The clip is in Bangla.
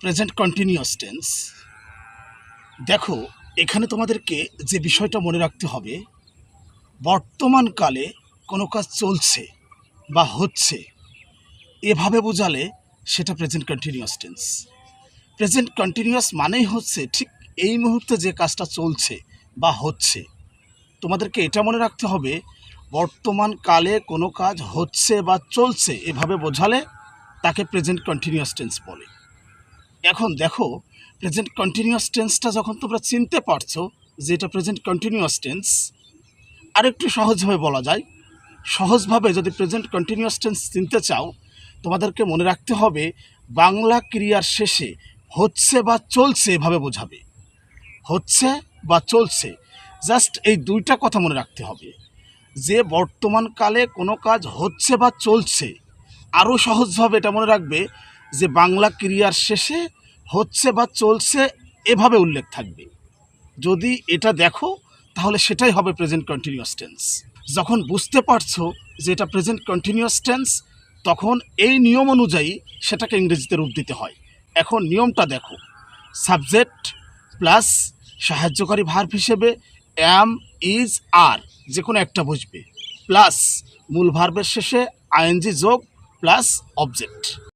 Present continuous tense. দেখো, এখানে তোমাদেরকে যে বিষয়টা মনে রাখতে হবে, বর্তমানকালে কোনো কাজ চলছে বা হচ্ছে এভাবে বোঝালে সেটা present continuous tense. Present continuous মানেই হচ্ছে ঠিক এই মুহূর্তে যে কাজটা চলছে বা হচ্ছে। তোমাদেরকে এটা মনে রাখতে হবে, বর্তমানকালে কোনো কাজ হচ্ছে বা চলছে এভাবে বোঝালে তাকে প্রেজেন্ট কন্টিনিউয়াস টেন্স বলে। এখন দেখো, প্রেজেন্ট কন্টিনিউয়াস টেন্সটা যখন তোমরা চিনতে পারছো যে এটা প্রেজেন্ট কন্টিনিউয়াস টেন্স, আরেকটু সহজভাবে বলা যায়। সহজভাবে যদি প্রেজেন্ট কন্টিনিউয়াস টেন্স চিনতে চাও, তোমাদেরকে মনে রাখতে হবে বাংলা ক্রিয়ার শেষে হচ্ছে বা চলছে এভাবে বোঝাবে। হচ্ছে বা চলছে, জাস্ট এই দুইটা কথা মনে রাখতে হবে যে বর্তমানকালে কোনো কাজ হচ্ছে বা চলছে। আরও সহজভাবে এটা মনে রাখবে যে বাংলা ক্রিয়ার শেষে হচ্ছে বা চলছে এভাবে উল্লেখ থাকবে। যদি এটা দেখো তাহলে সেটাই হবে প্রেজেন্ট কন্টিনিউয়াস টেন্স। যখন বুঝতে পারছো যে এটা প্রেজেন্ট কন্টিনিউয়াস টেন্স, তখন এই নিয়ম অনুযায়ী সেটাকে ইংরেজিতে রূপ দিতে হয়। এখন নিয়মটা দেখো, সাবজেক্ট প্লাস সাহায্যকারী ভার্ব হিসেবে অ্যাম, ইজ, আর যে কোনো একটা বুঝবে, প্লাস মূল ভার্বের শেষে আইএনজি যোগ প্লাস অবজেক্ট।